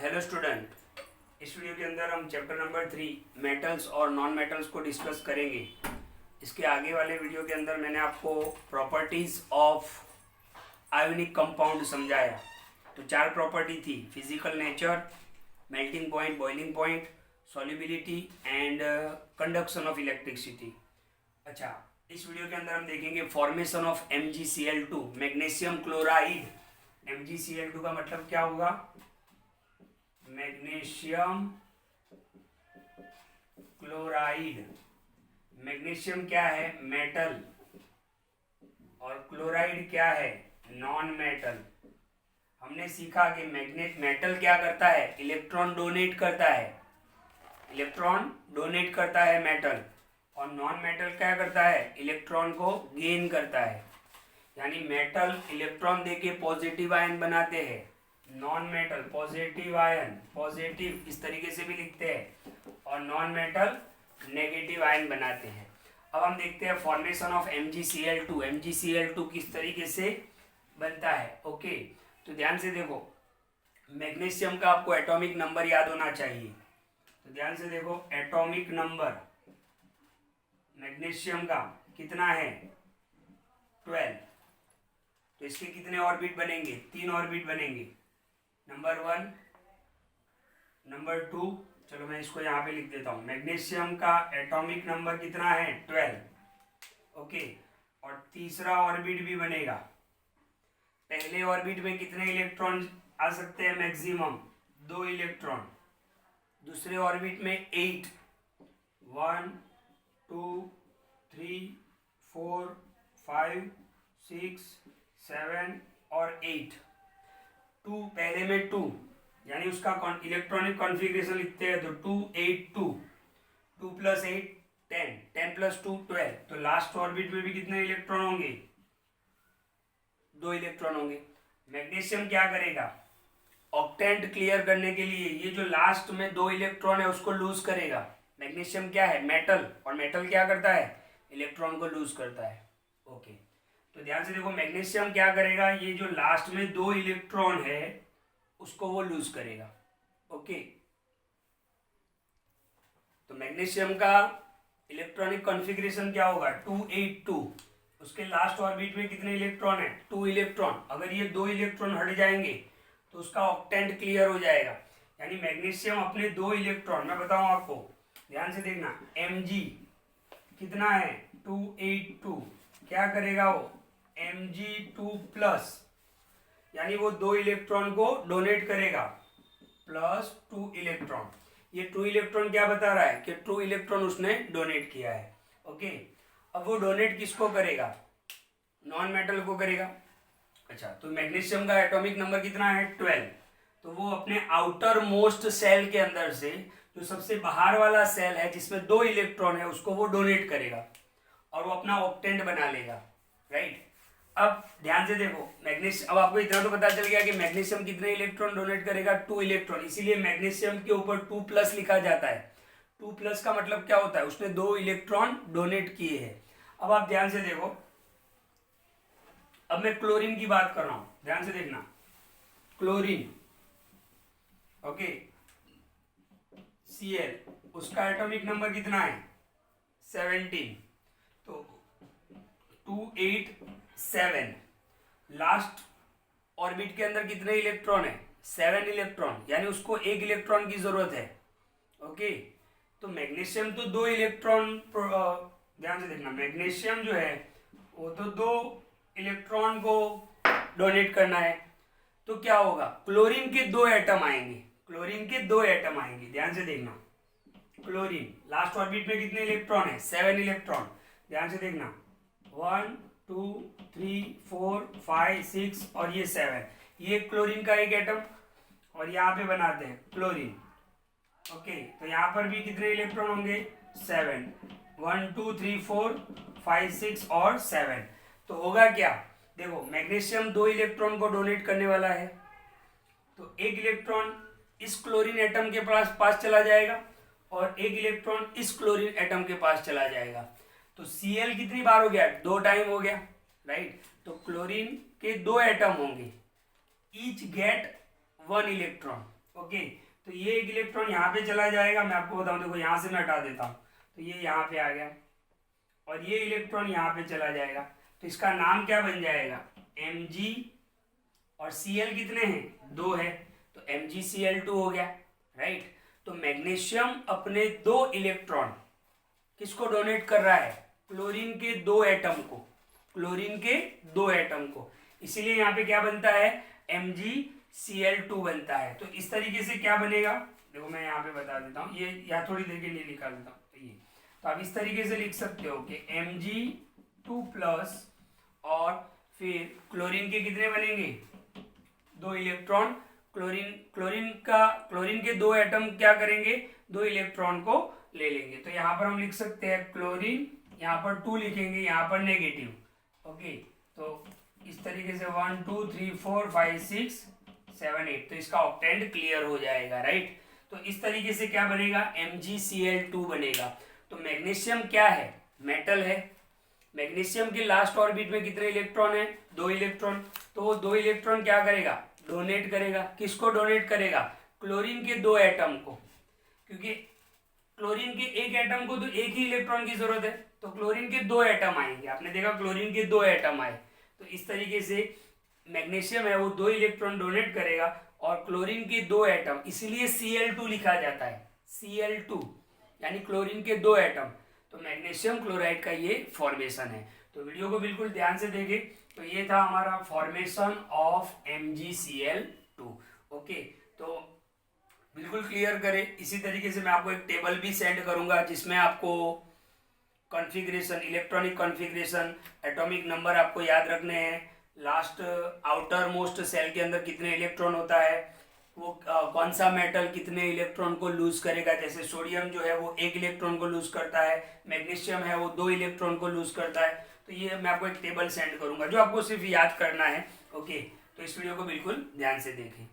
Hello student, इस video के अंदर हम चैप्टर नंबर 3 मेटल्स और नॉन मेटल्स को डिस्कस करेंगे। इसके आगे वाले वीडियो के अंदर मैंने आपको प्रॉपर्टीज ऑफ आयोनिक कंपाउंड समझाया। तो 4 प्रॉपर्टी थी: physical nature, melting point, boiling point, solubility and conduction of electricity. अच्छा, इस वीडियो के अंदर हम देखेंगे formation of MgCl2, magnesium chloride. MgCl2 का मतलब क्या होगा? Magnesium chloride. मैग्नीशियम क्या है? मेटल। और क्लोराइड क्या है? Non metal. हमने सीखा कि मेटल क्या करता है? इलेक्ट्रॉन डोनेट करता है। इलेक्ट्रॉन डोनेट करता है मेटल। और नॉन मेटल क्या करता है? इलेक्ट्रॉन को गेन करता है। यानी मेटल इलेक्ट्रॉन देके पॉजिटिव आयन बनाते हैं, non metal positive ion, positive इस तरीके से भी लिखते हैं, और नॉन मेटल नेगेटिव आयन बनाते हैं। अब हम देखते हैं फॉर्मेशन ऑफ MgCl2। MgCl2 किस तरीके से बनता है। ओके, तो ध्यान से देखो, मैग्नीशियम का आपको एटॉमिक नंबर याद होना चाहिए। तो ध्यान से देखो, एटॉमिक नंबर मैग्नीशियम का कितना है? 12। तो इसके कितने ऑर्बिट बनेंगे? 3 ऑर्बिट बनेंगे। नंबर 1, नंबर 2, चलो मैं इसको यहाँ पे लिख देता हूँ। मैग्नीशियम का एटॉमिक नंबर कितना है? 12। ओके, और तीसरा ऑर्बिट भी बनेगा। पहले ऑर्बिट में कितने इलेक्ट्रॉन आ सकते हैं? Maximum 2 electron. दूसरे ऑर्बिट में 8, 1 2 3 4 5 6 7 और 8। 2 पहले में 2, यानी उसका इलेक्ट्रॉनिक कॉन्फ़िगरेशन लिखते हैं तो 2 8 2, 2 + 8 10, 10 + 2 12। तो लास्ट ऑर्बिट में भी कितने इलेक्ट्रॉन होंगे? 2 इलेक्ट्रॉन होंगे। मैग्नीशियम क्या करेगा? ऑक्टेंट क्लियर करने के लिए ये जो लास्ट में 2 इलेक्ट्रॉन है उसको लूज करेगा। मैग्नीशियम क्या है? मेटल, और मेटल क्या करता है? इलेक्ट्रॉन को लूज करता है। ओके, तो ध्यान से देखो, मैग्नीशियम क्या करेगा? ये जो लास्ट में 2 इलेक्ट्रॉन है उसको वो लूज करेगा। ओके, तो मैग्नीशियम का इलेक्ट्रॉनिक कॉन्फ़िगरेशन क्या होगा? 2 8 2। उसके लास्ट ऑर्बिट में कितने इलेक्ट्रॉन है? 2 इलेक्ट्रॉन। अगर ये 2 इलेक्ट्रॉन हट जाएंगे तो उसका ऑक्टेंट क्लियर हो जाएगा। यानी मैग्नीशियम अपने 2 इलेक्ट्रॉन, मैं बताऊं आपको, ध्यान से देखना, Mg कितना है? 282। क्या करेगा वो? Mg2+, यानी वो 2 इलेक्ट्रॉन को डोनेट करेगा, प्लस 2 इलेक्ट्रॉन। ये 2 इलेक्ट्रॉन क्या बता रहा है? कि 2 इलेक्ट्रॉन उसने डोनेट किया है। ओके, अब वो डोनेट किसको करेगा? नॉन मेटल को करेगा। अच्छा, तो मैग्नीशियम का एटॉमिक नंबर कितना है? 12। तो वो अपने आउटर मोस्ट सेल के अंदर से, जो सबसे बाहर वाला सेल है जिसमें 2 इलेक्ट्रॉन है, उसको वो डोनेट करेगा और वो अपना ऑक्टेंट बना लेगा। राइट, अब ध्यान से देखो, अब आपको इतना तो पता चल गया कि मैग्नीशियम कितने इलेक्ट्रॉन डोनेट करेगा? 2 इलेक्ट्रॉन। इसीलिए मैग्नीशियम के ऊपर 2+ लिखा जाता है। 2+ का मतलब क्या होता है? उसने 2 इलेक्ट्रॉन डोनेट किए हैं। अब आप ध्यान से देखो, अब मैं क्लोरीन की बात कर रहा हूं, ध्यान से देखना। क्लोरीन, ओके, Cl, उसका एटॉमिक नंबर कितना है? 17। तो 2 8 7। लास्ट ऑर्बिट के अंदर कितने इलेक्ट्रॉन है? 7 इलेक्ट्रॉन, यानी उसको 1 इलेक्ट्रॉन की जरूरत है। ओके, तो मैग्नीशियम तो 2 इलेक्ट्रॉन, ध्यान से देखना, मैग्नीशियम जो है वो तो 2 इलेक्ट्रॉन को डोनेट करना है। तो क्या होगा? क्लोरीन के 2 एटम आएंगे। क्लोरीन के 2 एटम आएंगे, ध्यान से देखना। क्लोरीन लास्ट ऑर्बिट में कितने इलेक्ट्रॉन है? 7 इलेक्ट्रॉन। ध्यान से देखना, 1 2 3 4 5 6 और ये 7। ये क्लोरीन का एक एटम, और यहाँ पे बनाते हैं क्लोरीन। ओके, तो यहाँ पर भी कितने इलेक्ट्रॉन होंगे? 7। 1 2 3 4 5 6 और 7। तो होगा क्या? देखो, मैग्नीशियम 2 इलेक्ट्रॉन को डोनेट करने वाला है, तो 1 इलेक्ट्रॉन इस क्लोरीन एटम के पास चला जाएगा और 1 इलेक्ट्रॉन इस क्लोरीन एटम के पास चला जाएगा। तो Cl कितनी बार हो गया? 2 टाइम हो गया। राइट, तो क्लोरीन के 2 एटम होंगे, ईच गेट 1 इलेक्ट्रॉन। ओके, तो ये एक इलेक्ट्रॉन यहाँ पे चला जाएगा, मैं आपको बताऊं, देखो यहाँ से मैं हटा देता हूँ, तो ये यहाँ पे आ गया, और ये इलेक्ट्रॉन यहाँ पे चला जाएगा, तो इसका नाम क्या बन जाएगा, Mg, और Cl कितने हैं, 2 है, तो MgCl2 हो गया, राइट। तो मैग्नीशियम अपने 2 इलेक्ट्रॉन किसको डोनेट कर रहा है, क्लोरीन के 2 एटम को, क्लोरीन के 2 एटम को, इसीलिए यहाँ पे क्या बनता है, MgCl2 बनता है। तो इस तरीके से क्या बनेगा, देखो मैं यहाँ पे बता देता हूँ, ये यहाँ थोड़ी देर के लिए निकाल देता हूँ, तो ये, तो आप इस तरीके से लिख सकते हो कि Mg2+ और फिर क्लोरीन के कितने बनेंगे, 2 इलेक्ट्रॉन, क्लोरीन के 2 एटम क्या करेंगे, 2 इलेक्ट्रॉन को ले लेंगे। तो यहाँ पर हम लिख सकते हैं क्लोरीन, यहाँ पर 2 लिखेंगे, यहाँ पर नेगेटिव, ओके। तो इस तरीके से 1 2 3 4 5 6 7 8, तो इसका ऑक्टेंट क्लियर हो जाएगा, राइट। तो इस तरीके से क्या बनेगा, MgCl2 बनेगा। तो मैग्नीशियम क्या है, मेटल है, मैग्नीशियम के लास्ट ऑर्बिट में कितने इलेक्ट्रॉन है, 2 इलेक्ट्रॉन, तो वो 2 इलेक्ट्रॉन क्या करेगा, डोनेट करेगा, किसको डोनेट करेगा, क्लोरीन के 2 एटम को, क्योंकि क्लोरीन के एक एटम को तो एक ही इलेक्ट्रॉन की जरूरत है, तो क्लोरीन के 2 एटम आएंगे, आपने देखा क्लोरीन के 2 एटम आए, तो इस तरीके से मैग्नीशियम है वो 2 इलेक्ट्रॉन डोनेट करेगा, और क्लोरीन के 2 एटम, इसीलिए Cl2 लिखा जाता है, Cl2 यानी क्लोरीन के 2 एटम। तो मैग्नीशियम क्लोराइड का ये फॉर्मेशन है। तो वीडियो को बिल्कुल ध्यान से देखें। तो ये था हमारा फॉर्मेशन ऑफ MgCl2, ओके। तो बिल्कुल क्लियर करें। इसी तरीके से मैं आपको एक टेबल भी सेंड करूंगा जिसमें आपको configuration, electronic configuration, atomic number आपको याद रखने हैं, लास्ट आउटर मोस्ट सेल के अंदर कितने इलेक्ट्रॉन होता है, वो कौन सा मेटल कितने इलेक्ट्रॉन को लूज करेगा, जैसे सोडियम जो है वो 1 इलेक्ट्रॉन को लूज करता है, मैग्नीशियम है वो 2 इलेक्ट्रॉन को लूज करता है। तो ये मैं आपको एक टेबल सेंड करूंगा जो आपको सिर्फ याद करना है, ओके। तो इस वीडियो को बिल्कुल ध्यान से देखें।